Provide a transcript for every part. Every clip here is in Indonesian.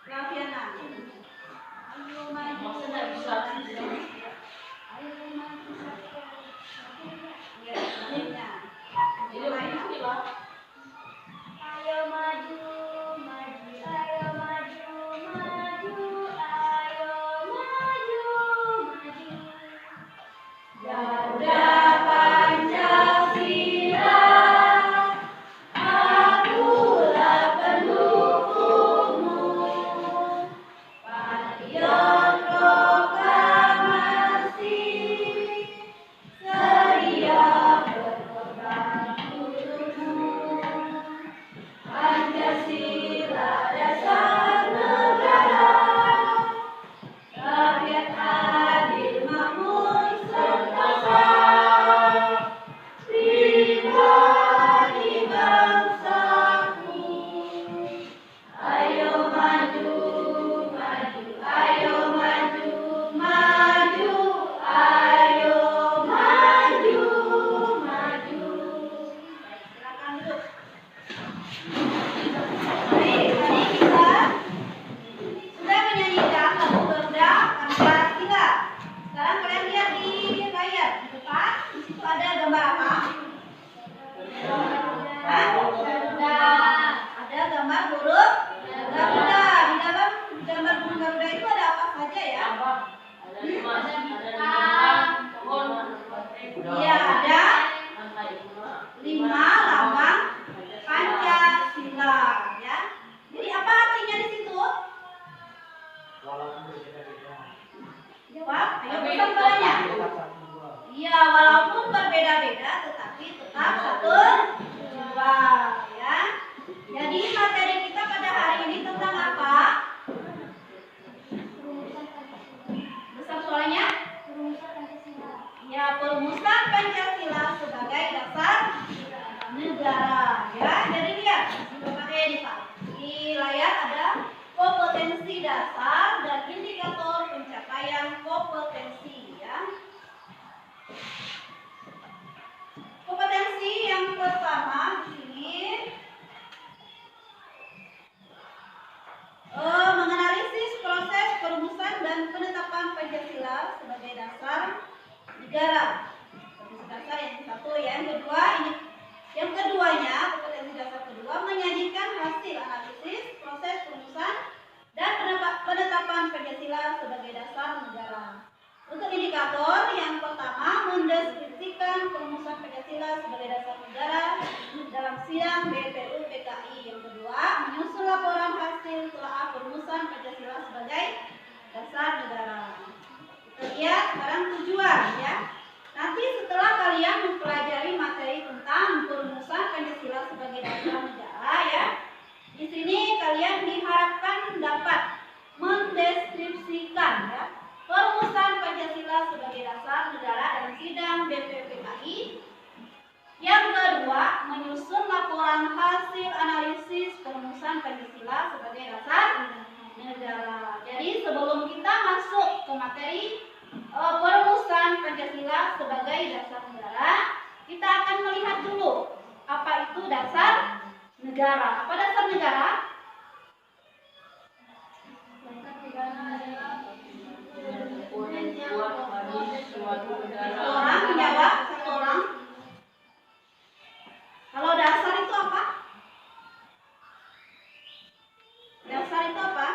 Laviana. Ayo maju. Ayo maju. Ya, selanjutnya. Ayo maju, ayo maju, ayo maju, ayo maju. Garuda Pancasila, akulah pendukungmu. Patriot proklamasi, sedia berkorban untukmu. Pancasila dasar negara, rakyat adil makmur sentosa, pribadi bangsaku. Ayo maju, maju, ayo maju, maju, ayo maju, maju. Silakan duduk. Baik, tadi kita sudah menyanyikan lagu Garuda Pancasila. Sekarang kalian lihat di layar di depan, di situ ada gambar apa? Garuda. Ada gambar burung Garuda. Di dalam gambar burung Garuda itu ada apa saja ya? Iya, ada 5 lambang Pancasila ya. Jadi apa artinya di situ? Jawab, ayo bukan banyak. Iya, walaupun berbeda-beda tetapi tetap satu jiwa ya. Jadi materi kita pada hari ini tentang apa? Besar suaranya? Ya, perumusan Pancasila sebagai dasar negara ya. Jadi lihat di layar ada kompetensi dasar dan indikator pencapaian kompetensi ya. Kompetensi yang pertama di sini menganalisis proses perumusan dan penetapan Pancasila sebagai dasar negara. Kompetensi dasar yang satu ya. Yang keduanya, kompetensi dasar kedua menyajikan hasil analisis proses perumusan dan penetapan Pancasila sebagai dasar negara. Untuk indikator yang pertama mendeskripsikan perumusan Pancasila sebagai dasar negara dalam sidang BPUPKI. Yang kedua menyusun laporan hasil telah perumusan Pancasila sebagai dasar negara. Kita lihat sekarang tujuan ya. Nanti setelah kalian mempelajari materi tentang perumusan Pancasila sebagai dasar negara ya, di sini kalian diharapkan dapat mendeskripsikan ya perumusan Pancasila sebagai dasar negara dalam sidang BPUPKI. Yang kedua, menyusun laporan hasil analisis perumusan Pancasila sebagai dasar negara. Jadi sebelum kita masuk ke materi perumusan Pancasila sebagai dasar negara, kita akan melihat dulu apa itu dasar negara. Apa dasar negara? Orang menjawab, satu orang. Kalau dasar itu apa? Dasar itu apa?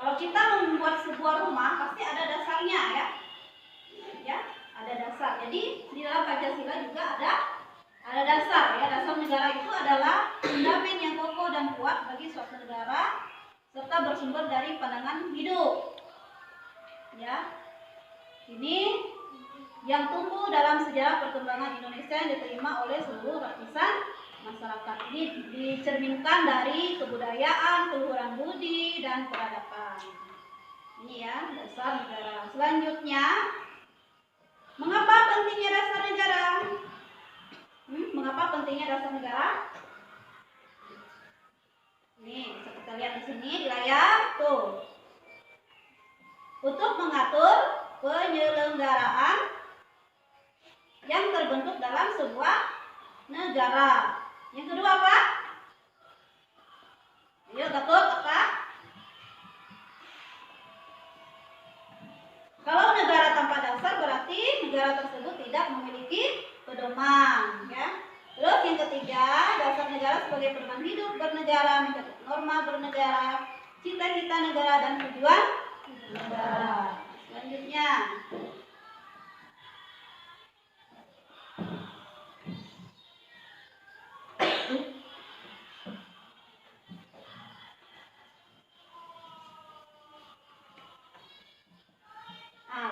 Kalau kita membuat sebuah rumah pasti ada dasarnya ya. Ya, ada dasar. Jadi di dalam Pancasila juga ada dasar ya. Dasar negara itu adalah fundament yang kokoh dan kuat bagi suatu negara serta bersumber dari pandangan hidup. Ya. Ini yang tumbuh dalam sejarah perkembangan Indonesia yang diterima oleh seluruh lapisan masyarakat. Ini dicerminkan dari kebudayaan, keluhuran budi, dan peradaban. Ini ya, dasar negara. Selanjutnya, mengapa pentingnya dasar negara? Mengapa pentingnya dasar negara? Nih, bisa kita lihat di sini di layar tuh. Untuk mengatur penyelenggaraan yang terbentuk dalam sebuah negara. Yang kedua apa? Gatot apa? Kalau negara tanpa dasar berarti negara tersebut tidak memiliki pedoman, ya. Terus yang ketiga, dasar negara sebagai pedoman hidup bernegara, mencatat norma bernegara, cita-cita negara dan tujuan negara. Selanjutnya,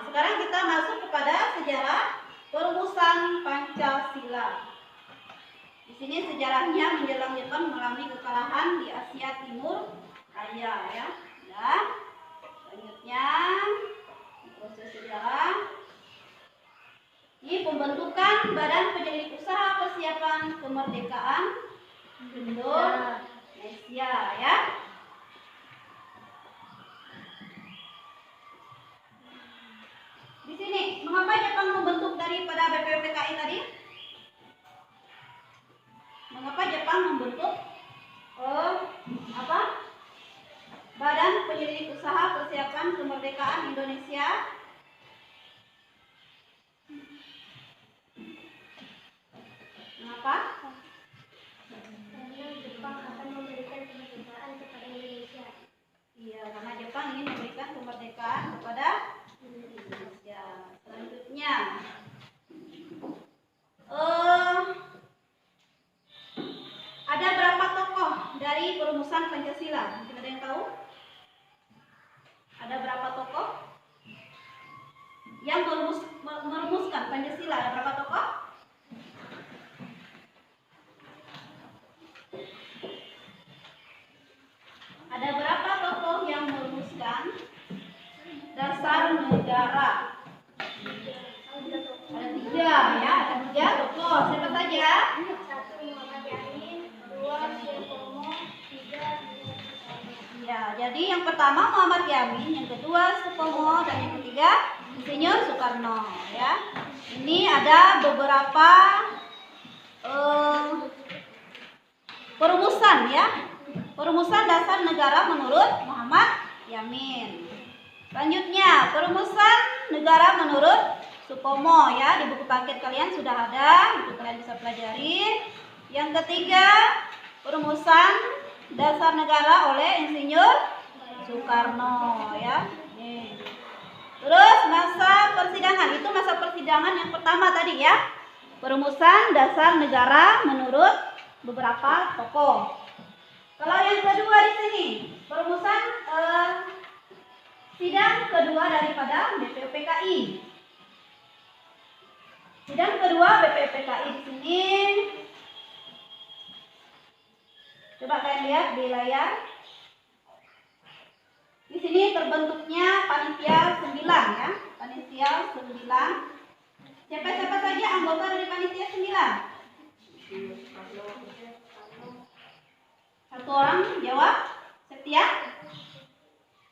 sekarang kita masuk kepada sejarah perumusan Pancasila. Di sini sejarahnya menjelang Jepang mengalami kekalahan di Asia Timur Raya, ya. Dan selanjutnya proses sejarah ini pembentukan Badan Penyelidik Usaha Persiapan Kemerdekaan Indonesia, ya. Di sini, mengapa Jepang membentuk daripada BPUPKI tadi? Mengapa Jepang membentuk Badan Penyelidik Usaha Persiapan Kemerdekaan Indonesia? Mengapa? Karena Jepang akan memberikan kemerdekaan kepada Indonesia. Iya, karena Jepang ingin memberikan kemerdekaan kepada Indonesia. Selanjutnya, ada berapa tokoh dari perumusan Pancasila? Mungkin ada yang tahu? Ada berapa tokoh yang merumuskan Pancasila? Ada berapa tokoh? Ada berapa tokoh yang merumuskan dasar negara? Ada 3, ya. Ada 3 tokoh. Siapa saja? 1. Muhammad Yamin, 2. Sutomo, 3. Ya, jadi yang pertama Muhammad Yamin, yang kedua Sutomo, dan yang ketiga Insinyur Soekarno, ya. Ini ada beberapa perumusan, ya. Perumusan dasar negara menurut Muhammad Yamin. Selanjutnya, perumusan negara menurut Sutomo, ya. Di buku paket kalian sudah ada, itu kalian bisa pelajari. Yang ketiga, perumusan dasar negara oleh Insinyur Soekarno, ya. Terus masa persidangan, itu masa persidangan yang pertama tadi, ya. Perumusan dasar negara menurut beberapa tokoh. Kalau yang kedua di sini, perumusan sidang kedua daripada BPUPKI. Sidang kedua BPUPKI di sini. Coba kalian lihat di layar. Di sini terbentuknya panitia 9, ya. Panitia 9. Siapa saja anggota dari panitia 9? Satu orang jawab. Setia?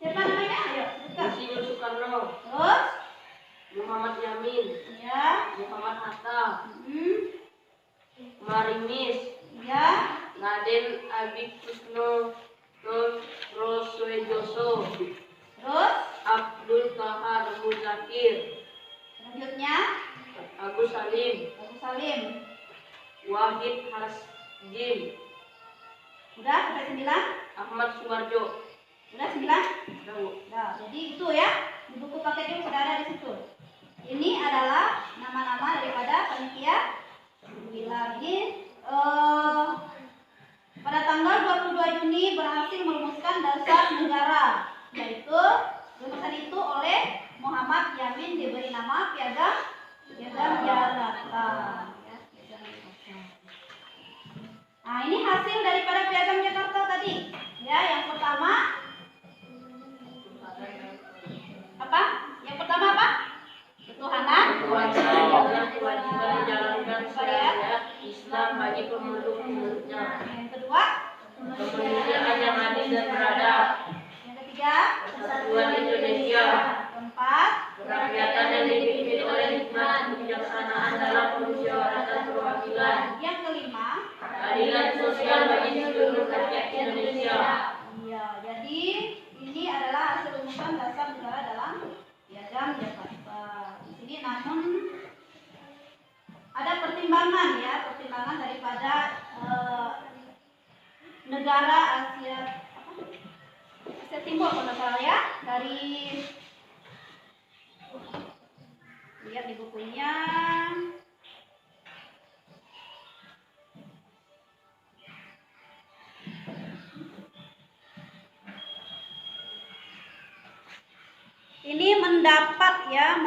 Siapa namanya? Ayo, sebutkan. Insinyur Soekarno. Terus? Muhammad Yamin. Ya. Muhammad Hatta. Marimis. Ya. Raden Abiksusno Roswejoso. Terus? Abdul Kahar Muzakir. Selanjutnya? Agus Salim. Agus Salim. Wahid Hasjim. Udah sampai 9? Ahmad Sumarjo. Udah 9? Tahu. Nah, jadi itu ya, di buku paketnya sudah ada di situ. Ini adalah nama-nama daripada panitia 9. Ini pada tanggal 22 Juni berhasil merumuskan dasar negara, yaitu rumusan itu oleh Muhammad Yamin diberi nama Piagam Jakarta. Nah, ini hasil daripada Piagam Jakarta tadi. Ya, yang pertama apa? Yang pertama apa? Ketuhanan. Kewajiban menjalankan syariat Islam bagi pemeluk-pemeluknya. Yang kedua, Kemanusiaan yang adil dan beradab. yang ketiga, Persatuan Indonesia. keempat, Kerakyatan yang dipimpin oleh hikmat kebijaksanaan dalam permusyawaratan perwakilan. yang kelima, Keadilan sosial bagi seluruh rakyat Indonesia. pertimbangan ya, pertimbangan daripada negara Asia Timur kalau nggak salah ya, dari lihat di bukunya. Ini mendapat ya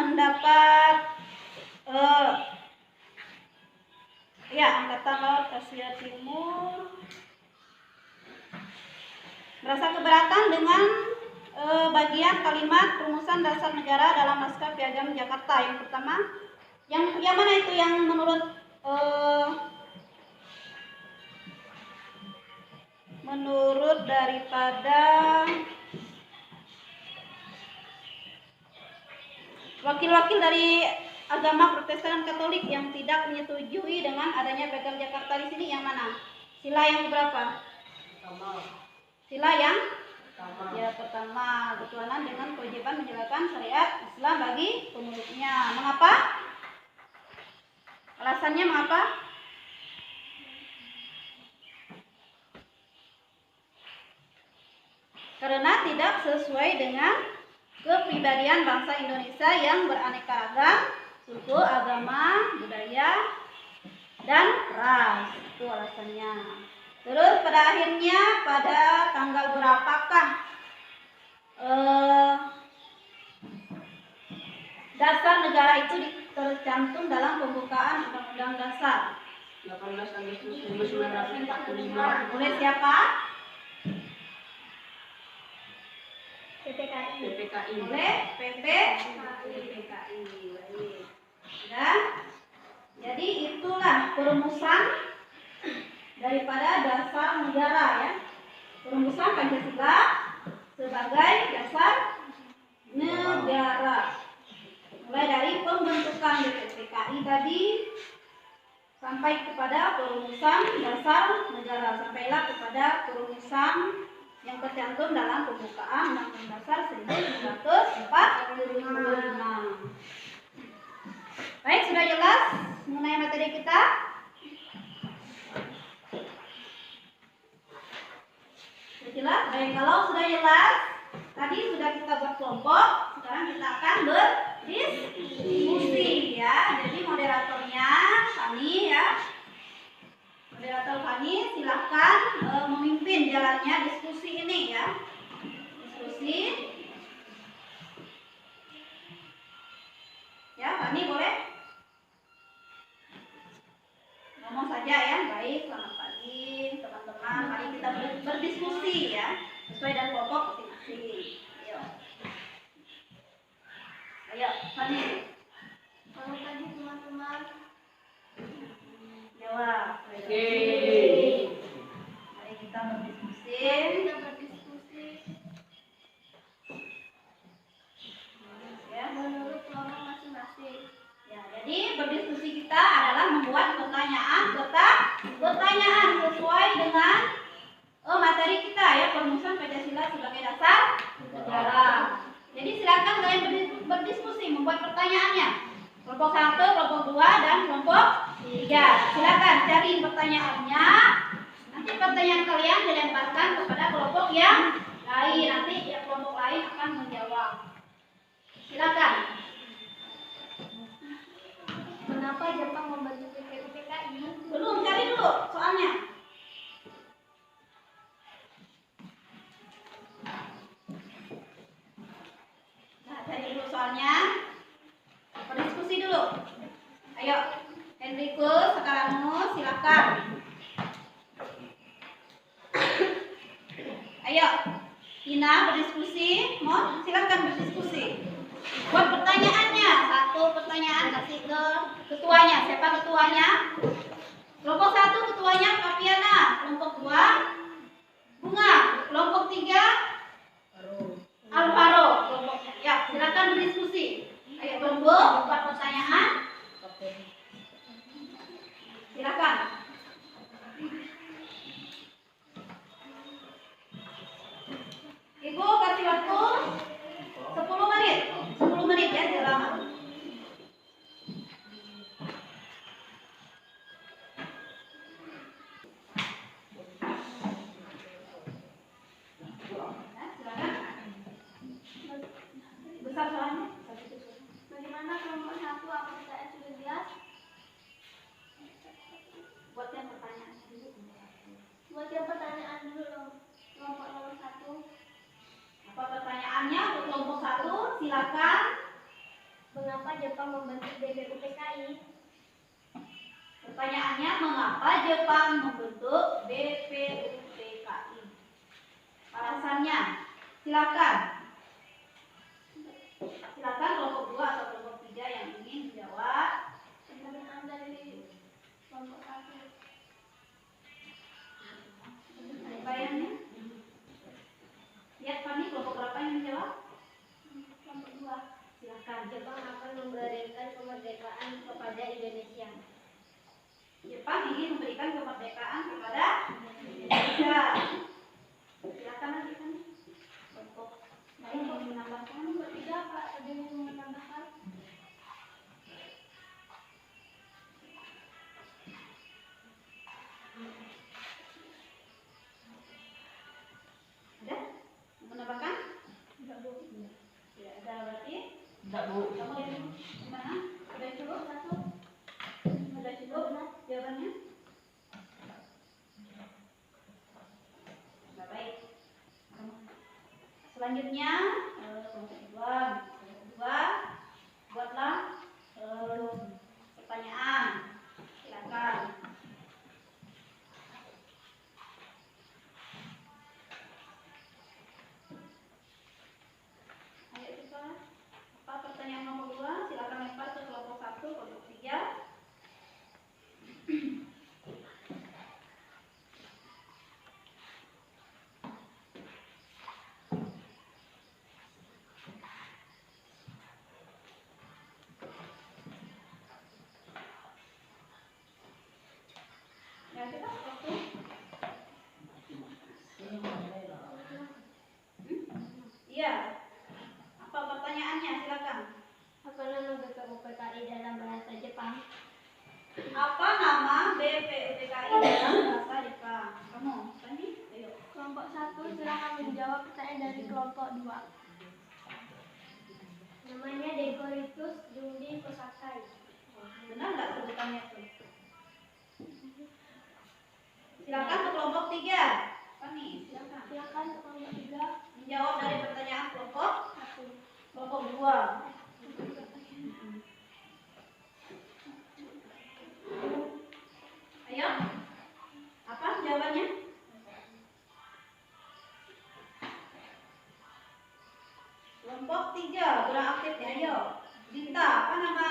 Angkatan Laut Asia Timur merasa keberatan dengan bagian kalimat perumusan dasar negara dalam naskah Piagam Jakarta. Yang pertama, yang mana itu yang menurut daripada wakil-wakil dari agama Protestan dan Katolik yang tidak menyetujui dengan adanya Piagam Jakarta di sini yang mana? Sila yang berapa? Sila yang pertama, berkeluaran dengan kewajiban menjalankan syariat Islam bagi pemeluknya. Mengapa? Alasannya mengapa? Karena tidak sesuai dengan kepribadian bangsa Indonesia yang beraneka ragam, suku, agama, budaya, dan ras. Itu alasannya. Terus pada akhirnya pada tanggal berapakah dasar negara itu tercantum dalam pembukaan Undang-Undang Dasar 18 Agustus 1945 oleh siapa? PPKI. Oleh PPKI. Dan jadi itulah perumusan daripada dasar negara ya, perumusan Pancasila sebagai dasar negara, mulai dari pembentukan PPKI tadi sampai kepada perumusan dasar negara, sampailah kepada perumusan yang tercantum dalam pembukaan Undang-Undang Dasar 1945. Baik, sudah jelas mengenai materi kita? Sudah jelas? Baik, kalau sudah jelas, tadi sudah kita buat kelompok, sekarang kita akan berdiskusi ya. Jadi moderatornya Fani ya. Moderator Fani silahkan memimpin jalannya diskusi ini ya. Diskusi. Ya, Fani boleh? Ngomong saja ya. Baik, selamat pagi teman-teman. Mari kita berdiskusi ya, sesuai dengan kelompok masing-masing. Ayo, Fani. Selamat pagi teman-teman. Jawab. Oke. Mari kita berdiskusi. Ya, Menurut kelompok masing-masing. ya, jadi berdiskusi kita adalah membuat pertanyaan sesuai dengan materi kita ya, perumusan Pancasila sebagai dasar negara. Jadi silakan kalian berdiskusi, membuat pertanyaannya. Kelompok 1, kelompok 2, dan kelompok 3. Silakan cari pertanyaannya. Nanti pertanyaan kalian dilemparkan kepada kelompok yang lain. Nanti ya kelompok lain akan menjawab. Silakan. Kenapa Jepang membentuk PPKI? Belum, cari dulu soalnya. Nah, cari dulu soalnya. Berdiskusi dulu. Ayo, Henrikus, Sekaramus, silakan. Ayo, Ina berdiskusi. Mau silakan berdiskusi. Buat pertanyaannya, satu pertanyaan kasih ke ketuanya. Siapa ketuanya? Kelompok 1 ketuanya Papiana, kelompok 2 Bunga, kelompok 3 Alvaro. Ya, silakan berdiskusi. Ayo kelompok buat pertanyaan. Silakan. Ibu kasih waktu 10 menit. 10 menit ya, jangan lama. Buat yang pertanyaan dulu dong. Kelompok nomor 1. Apa pertanyaannya untuk kelompok 1? Silakan. Mengapa Jepang membentuk BPUPKI? Pertanyaannya, mengapa Jepang membentuk BPUPKI? Alasannya, silakan. Silakan kelompok 2 atau kelompok 3 yang ingin menjawab. Pertanyaan dari kelompok 1. Ada bayangnya? Lihat kami kelompok berapa yang menjawab? Kelompok 2. Silakan. Jepang akan memberikan kemerdekaan kepada Indonesia. Jepang ingin memberikan kemerdekaan kepada Indonesia. Silakan nanti kan. Kelompok lain mau menambahkan. Kelompok 3 Pak, ada yang mau menambahkan? Ada? Mau menambahkan? Tidak, Bu. Tidak ada berarti. Enggak, Bu. Kamu yang gimana? Sudah cukup? 1. Sudah cukup jawabannya? Sudah baik. Selanjutnya kelompok 2 buatlah pertanyaan. Silakan. Ayo kita. Apa pertanyaan nomor 2? Silakan lempar ke kelompok 1, kelompok 3. Ya kita waktu. Iya. Apa pertanyaannya? Silakan. Apa nama BPUPKI dalam bahasa Jepang? Apa nama BPUPKI dalam bahasa Jepang? Kamu, Tani? Ayo. Kelompok 1 silakan menjawab pertanyaan dari kelompok 2. Namanya Degoritus Jumbi Kosakai. Benar nggak sebutannya tuh? Silakan ke kelompok 3. Tani, silakan. Silakan ke kelompok 3. Menjawab dari pertanyaan kelompok 1. kelompok 2. Ayo. Apa jawabannya? Kelompok 3 kurang aktif ya. Ayo. Dinta, apa nama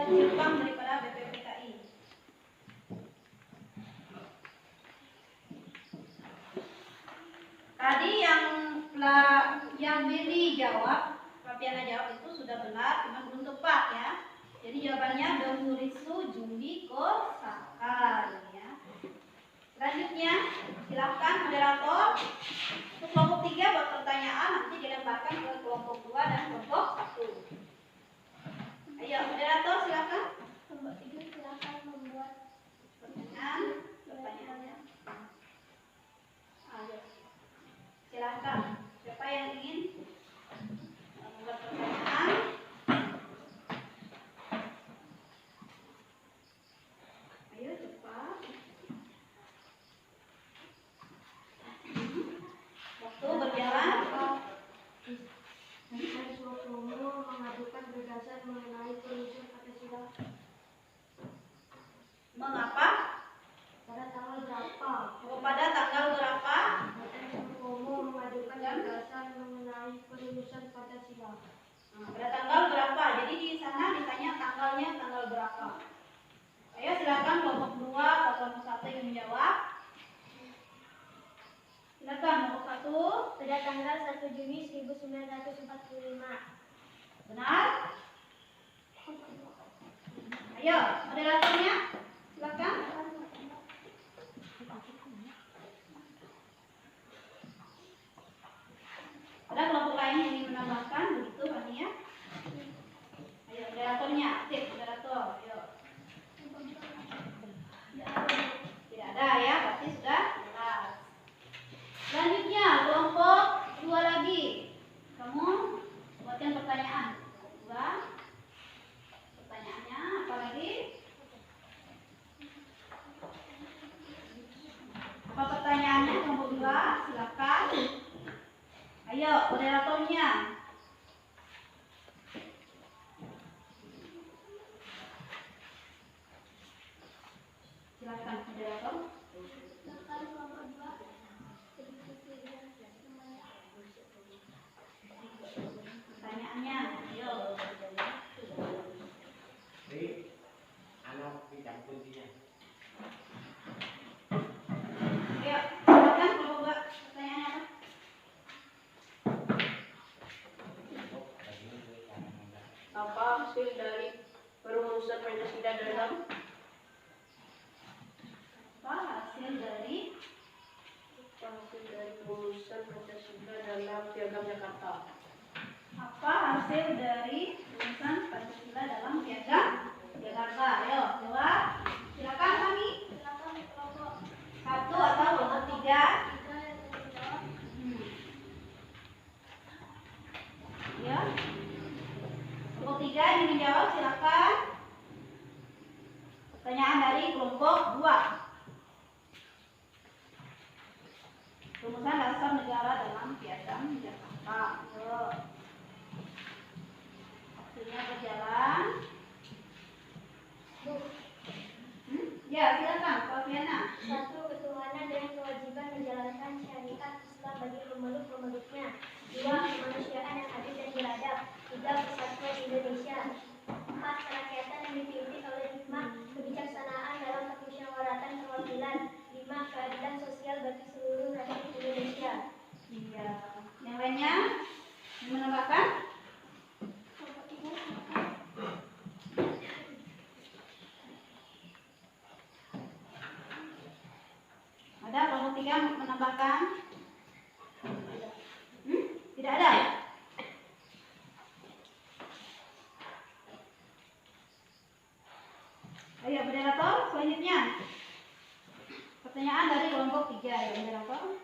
Jepang daripada BPUPKI? Tadi yang Billy jawab, Fabiana jawab itu sudah benar, cuma belum tepat ya. Jadi jawabannya Dongurisu Jumbi Kosakai ya. Selanjutnya, silakan moderator untuk kelompok 3 buat pertanyaan nanti dilemparkan ke kelompok 2 dan kelompok 1. Ayo moderator silakan. Kelompok 3 silakan membuat Pertanyaannya. Ayo. Silakan. Siapa yang ingin membuat pertanyaan? Ayo cepat. Waktu berjalan. Saya Suwotomo mengajukan gagasan mengenai penyusun Pancasila Mengapa? pada tanggal berapa? Pada tanggal berapa? Saya Suwotomo mengajukan gagasan mengenai penyusun Pancasila Pada tanggal berapa? Jadi di sana ditanya tanggalnya tanggal berapa? Ayo silakan kelompok 2 atau kelompok 1 yang menjawab. Silakan kelompok 1. pada tanggal 1 Juni 1945. Benar? Ayo, moderatornya. Silakan. Ada kelompok lain yang ingin menambahkan begitu, Fania? Ayo, moderatornya aktif, moderator. Ayo. Tidak ada ya, berarti sudah jelas. Selanjutnya kelompok 2 lagi. Kamu buatkan pertanyaan. 2. Pertanyaannya apa lagi? hasil dari rumusan Pancasila dalam Piagam Jakarta. Ayo, jawab. Silakan kami. Silakan kelompok 1 atau kelompok 3. 3 yang menjawab. Ya. Kelompok 3 ingin menjawab, silakan. Pertanyaan dari kelompok 2. Rumusan dasar negara dalam Piagam Jakarta. Ayo. Waktunya berjalan. Ya, silakan, Pak Fiana. 1. Ketuhanan dan kewajiban menjalankan syariat Islam bagi pemeluk-pemeluknya. 2. Kemanusiaan yang adil dan beradab. 3. Persatuan Indonesia. 4. Kerakyatan yang dipimpin oleh hikmah kebijaksanaan dalam permusyawaratan perwakilan. 5. Keadilan sosial bagi seluruh rakyat Indonesia. Iya. Yang lainnya yang menambahkan? Ada kelompok 3 menambahkan? Tidak ada. Ayo, moderator, selanjutnya. Pertanyaan dari kelompok 3 ya, moderator.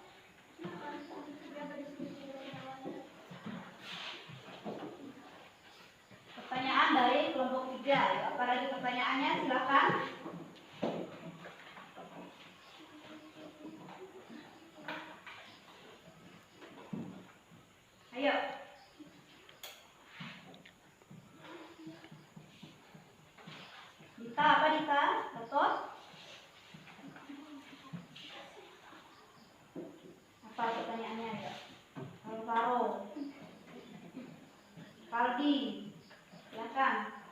Pertanyaan dari kelompok 3. Ya, apalagi pertanyaannya, silakan. Ayo. Dita, apa Dita? Gatot? Apa pertanyaannya ya? Alvaro. Kaldi. Silakan.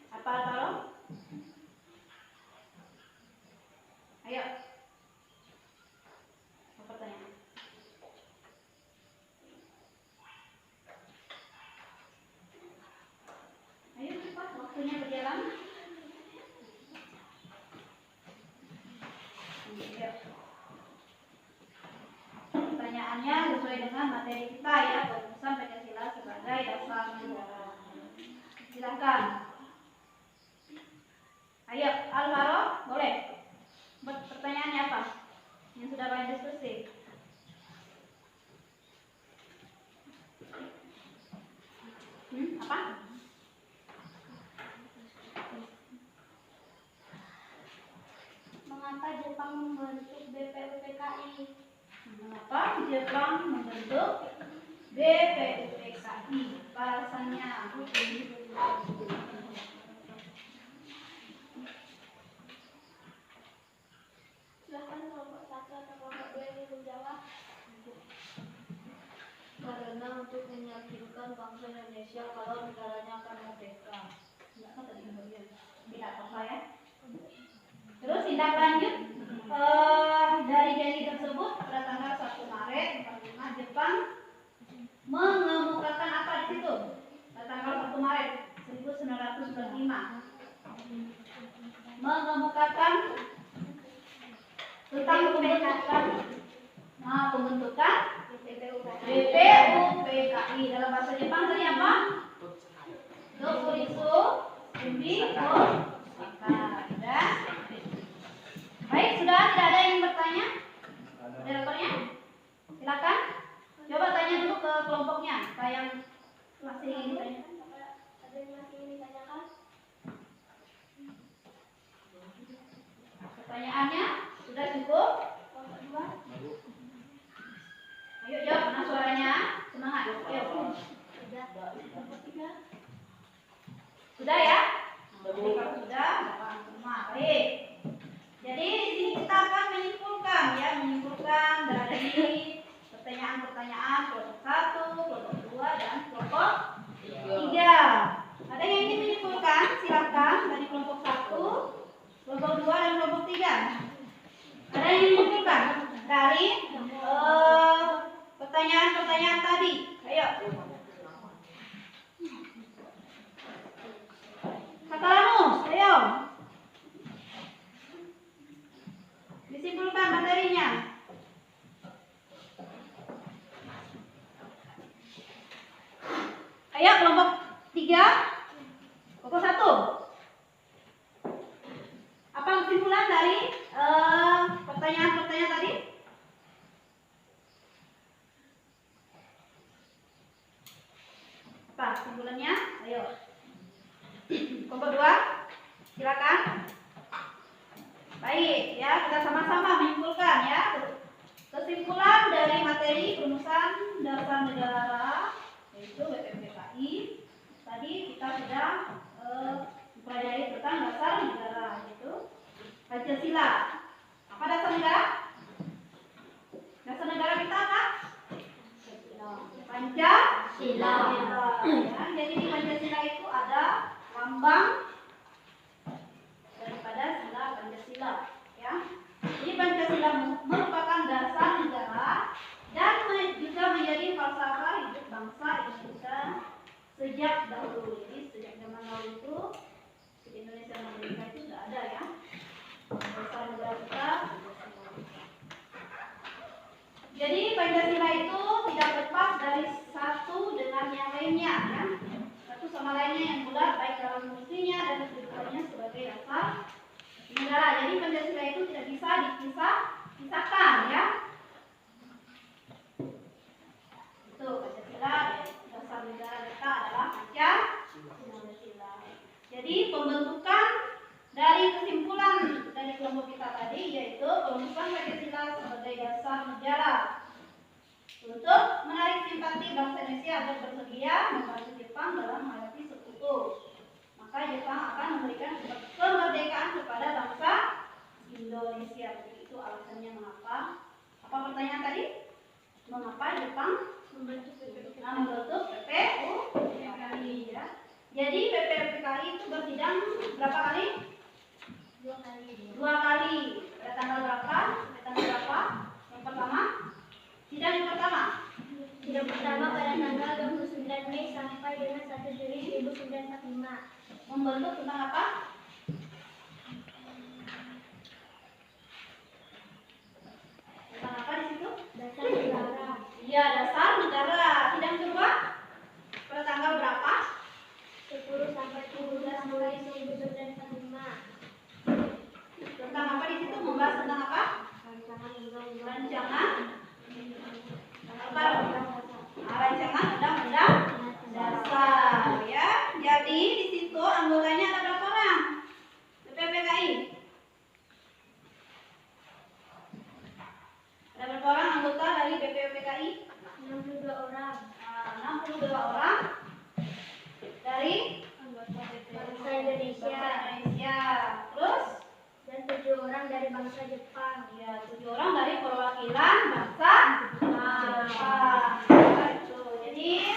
Apa Alvaro? Ayo. Apa pertanyaan? Ayo cepat, waktunya berjalan. Ayo. Pertanyaannya sesuai dengan materi kita ya, perumusan Pancasila sebagai dasar negara. Silakan. Ayo, Alvaro, boleh. Pertanyaannya apa? Yang sudah banyak diskusi. Apa? Mengapa Jepang membentuk BPUPKI? Mengapa Jepang membentuk BPUPKI? Alasannya. Silahkan kelompok 1 atau kelompok 2 yang menjawab. Karena untuk meyakinkan bangsa Indonesia kalau negaranya akan merdeka. Tidak apa ya. Terus tindak lanjut dari janji tersebut pada tanggal 1 Maret 45 Jepang mengemukakan apa di situ? Pada tanggal 1 Maret 1945 mengemukakan tentang pembentukan BPUPKI. Dalam bahasa Jepang tadi apa? Dokuritsu Shimiko Shika. Baik, sudah tidak ada yang bertanya? Moderatornya? Silakan. Coba tanya dulu ke kelompoknya. Saya yang masih ingin ditanya. Ada yang masih ingin ditanyakan? Pertanyaannya sudah cukup? Kelompok 2. Ayo jawab, mana suaranya? Semangat. Ayo. Kelompok 3. Sudah ya? Jadi kalau sudah, jangan semua. Baik. Jadi di sini kita akan menyimpulkan dari pertanyaan-pertanyaan kelompok 1, kelompok 2, dan kelompok 3. Ada yang ingin menyimpulkan? Silakan dari kelompok 1, kelompok 2, dan kelompok 3. Ada yang ingin menyimpulkan dari pertanyaan-pertanyaan tadi? Ayo. Kakak ayo. Disimpulkan materinya. Pertanyaan-pertanyaan tadi? Apa kesimpulannya? Ayo. Kelompok 2, silakan. Baik, ya kita sama-sama menyimpulkan ya. Kesimpulan dari materi perumusan dasar negara yaitu BPPKI. Tadi kita sudah mempelajari tentang dasar negara yaitu Pancasila. Apa dasar negara? Dasar negara kita apa? Pancasila. Ya, jadi di Pancasila itu ada lambang daripada sila Pancasila. Ya. Jadi Pancasila merupakan dasar negara dan juga menjadi falsafah hidup bangsa Indonesia sejak dahulu. Jadi sejak zaman dahulu itu Indonesia merdeka itu sudah ada ya. Dasar negara kita. Jadi Pancasila itu tidak lepas dari satu dengan yang lainnya ya. Satu sama lainnya yang bulat baik dalam fungsinya dan kedudukannya sebagai dasar negara. Jadi Pancasila itu tidak bisa dipisahkan ya. Itu Pancasila dasar negara kita adalah Pancasila. Jadi pembentukan dari kesimpulan dari kelompok kita tadi yaitu perumusan Pancasila sebagai dasar negara untuk menarik simpati bangsa Indonesia agar bersedia membantu Jepang dalam menghadapi sekutu. Maka Jepang akan memberikan kemerdekaan kepada bangsa Indonesia. Jadi itu alasannya mengapa. Apa pertanyaan tadi? Mengapa Jepang membentuk PPUPKI ya? Jadi PPUPKI itu bersidang berapa kali? 2 kali. 2 kali. Pada tanggal berapa? Yang pertama? Sidang yang pertama? Sidang pertama pada tanggal 29 Mei sampai dengan 1 Juli 1945. Membentuk tentang apa? Tentang apa di situ? Dasar negara. Iya, dasar negara. Sidang kedua pada tanggal berapa? 10 sampai 17 Mei 1945. Tentang apa di situ? Membahas tentang apa? Rancangan undang-undang Rancangan apa? Rancangan undang-undang dasar ya. Jadi di situ anggotanya ada berapa orang? PPPKI. Ada berapa orang anggota dari BPUPKI? 62 orang. 62 orang dari Anggota bangsa Indonesia. Terus Dan 7 orang dari bangsa Jepang. ya 7 orang dari perwakilan bangsa Jepang. Itu. Jadi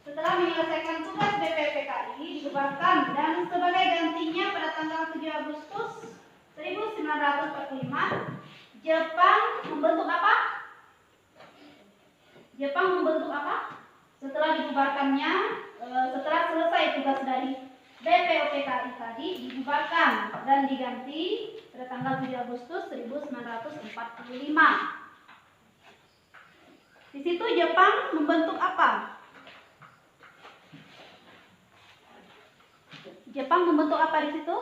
setelah menyelesaikan tugas BPUPKI dibubarkan dan sebagai gantinya pada tanggal 7 Agustus 1945 Jepang membentuk apa? Setelah dibubarkannya, setelah selesai tugas dari BPUPKI tadi dibubarkan dan diganti pada tanggal 7 Agustus 1945. Di situ Jepang membentuk apa? Jepang membentuk apa di situ?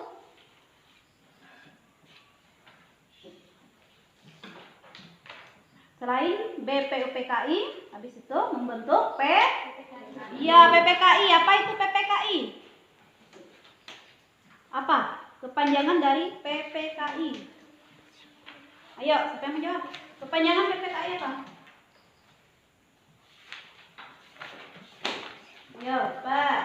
Selain BPUPKI, habis itu membentuk PPKI. Apa itu PPKI? Apa? Kepanjangan dari PPKI. Ayo, siapa yang menjawab? Kepanjangan PPKI apa? Ayo, Pak.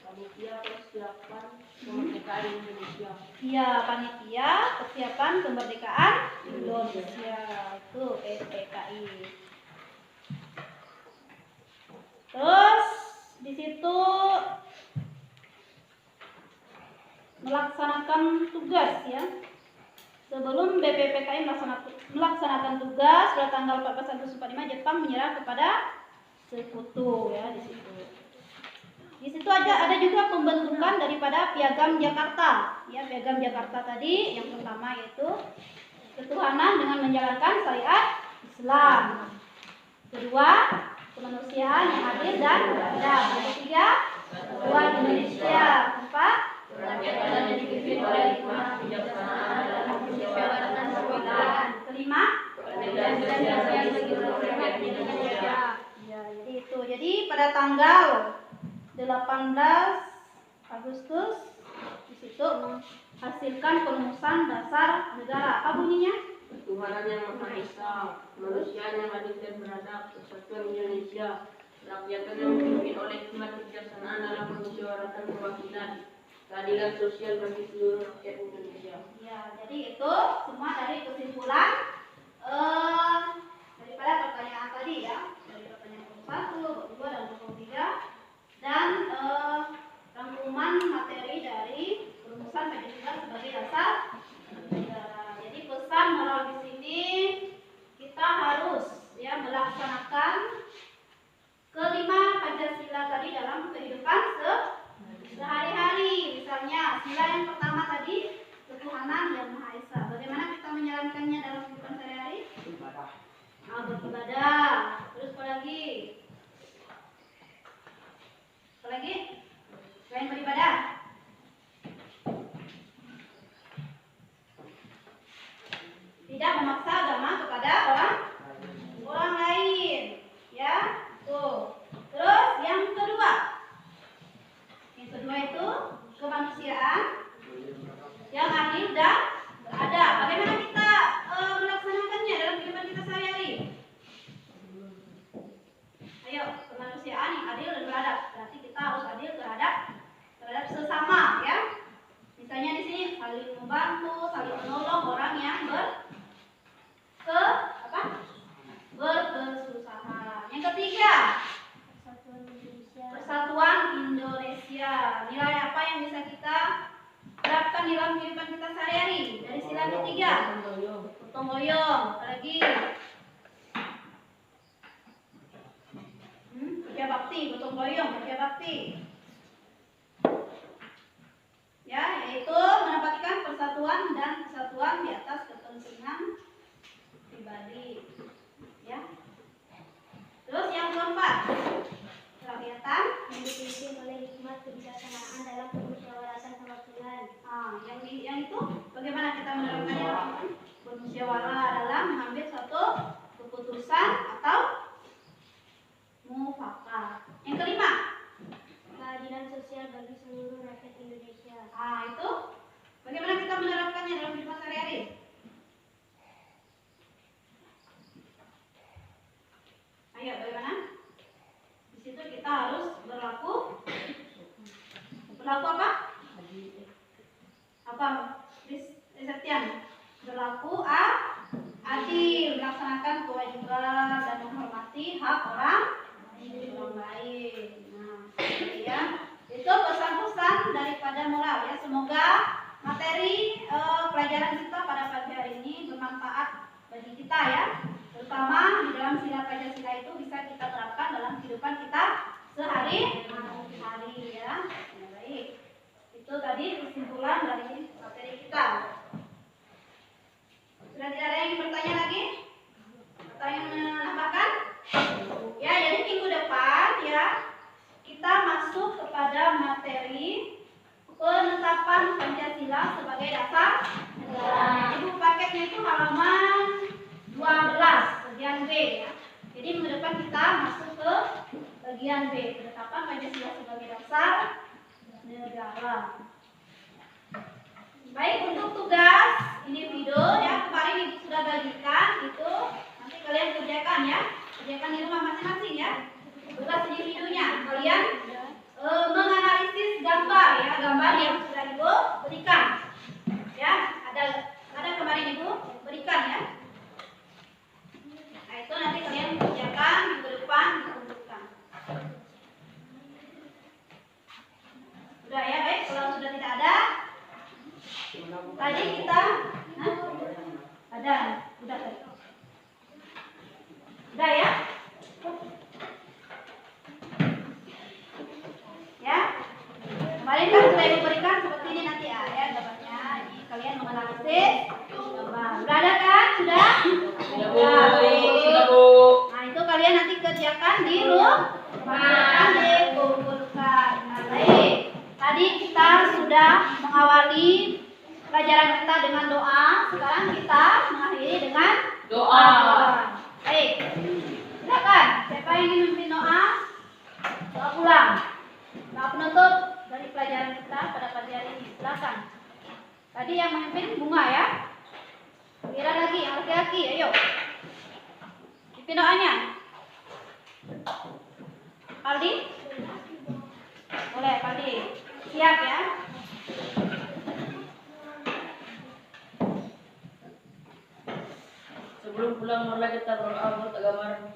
Panitia Persiapan Kemerdekaan Indonesia. Iya, panitia persiapan kemerdekaan Indonesia itu PPKI. Terus di situ melaksanakan tugas ya. Sebelum BPUPKI melaksanakan tugas pada tanggal 14 Agustus 45 Jepang menyerah kepada sekutu ya di situ. Di situ ada juga pembentukan daripada Piagam Jakarta. Ya, Piagam Jakarta tadi yang pertama yaitu ketuhanan dengan menjalankan syariat Islam. Kedua, kemanusiaan yang adil dan beradab. Ketiga, persatuan Indonesia. Keempat, Rakyat yang dipimpin oleh hikmah, kebijaksanaan, dan sosial bagi seluruh rakyat Indonesia. Ya, jadi itu. Jadi pada tanggal 18 Agustus di situ menghasilkan perumusan dasar negara. Apa bunyinya? Tuhan yang Maha Esa, manusia yang adil dan beradab, persatuan Indonesia, rakyat yang dipimpin oleh hikmat kebijaksanaan dalam permusyawaratan perwakilan, keadilan sosial bagi seluruh rakyat Indonesia. Ya, jadi itu semua dari kesimpulan daripada pertanyaan tadi ya, dari pertanyaan 1, 2, dan 23, dan rangkuman materi dari perumusan Pancasila sebagai dasar negara. Jadi pesan moral di sini kita harus ya melaksanakan kelima Pancasila tadi dalam kehidupan sehari-hari. Misalnya sila yang pertama tadi ketuhanan yang Maha Esa. Bagaimana kita menjalankannya dalam kehidupan sehari-hari? Beribadah. Terus apa lagi? Apa lagi? Selain beribadah? Tidak memaksa agama kepada orang lain. Ya, tuh. Terus yang kedua. Yang kedua itu kemanusiaan yang adil dan beradab. Bagaimana kita melaksanakannya dalam kehidupan kita sehari-hari? Ayo, kemanusiaan yang adil dan beradab. Berarti kita harus adil terhadap sesama, ya. Misalnya di sini saling membantu, saling menolong orang yang berkesusahan. Yang ketiga, persatuan Indonesia. Nilai apa yang bisa kita terapkan di dalam kehidupan kita sehari-hari? Dari sila ketiga, gotong royong. Apalagi kerja bakti, gotong royong, kerja bakti. Ya, yaitu menempatkan persatuan dan kesatuan di atas kepentingan pribadi. Ya. Terus yang keempat, kerakyatan yang dipimpin oleh hikmat kebijaksanaan dalam permusyawaratan perwakilan. Yang itu bagaimana kita menerapkannya? Bermusyawarah dalam mengambil suatu keputusan atau mufakat. Yang kelima, Keadilan sosial bagi seluruh rakyat Indonesia. itu bagaimana kita menerapkannya dalam kehidupan sehari-hari? Ayo, bagaimana? Di situ kita harus berlaku apa? Apa, Septian? Berlaku adil, melaksanakan kewajiban dan menghormati hak orang lain. Nah, ya, itu pesan-pesan daripada moral ya. Semoga materi pelajaran kita pada pagi hari ini bermanfaat bagi kita ya. Terutama di dalam sila Pancasila itu bisa kita terapkan dalam kehidupan kita sehari-hari ya. Ya, baik. Itu tadi kesimpulan dari materi kita. Sudah tidak ada yang bertanya lagi? Atau yang menambahkan? Ya, jadi minggu depan ya kita masuk kepada materi penetapan Pancasila sebagai dasar negara. Ibu paketnya itu halaman 12 bagian B ya. Jadi minggu depan kita masuk ke bagian B, penetapan Pancasila sebagai dasar negara. Baik, untuk tugas individu ya kemarin ibu sudah bagikan itu nanti kalian kerjakan ya. Kerjakan di rumah masing-masing ya. Tugas individunya kalian menganalisis gambar ya, gambar yang sudah ibu berikan. Ya, ada kemarin ibu berikan ya. Nah, itu nanti kalian kerjakan minggu depan ditentukan. Sudah ya, baik. Kalau sudah tidak ada, tadi kita ada, udah tadi. Udah ya? Ya. Kemarin kan sudah diberikan seperti ini nanti ya gambarnya. Ini kalian menganalisis gambar. Sudah ada kan? Sudah? Sudah Bu. Nah, itu kalian nanti kerjakan di rumah. Dikumpulkan. Nah, baik. Tadi kita sudah mengawali pelajaran kita dengan doa. Sekarang kita mengakhiri dengan Doa. Baik. Silakan. Siapa yang ingin memimpin doa? Doa pulang. Doa penutup dari pelajaran kita pada pagi hari ini. Silakan. Tadi yang memimpin Bunga ya. Kira lagi yang laki-laki, ayo. Pimpin doanya. Aldi? Boleh, Aldi. Siap ya. Sebelum pulang, marilah kita berdoa buat agama dan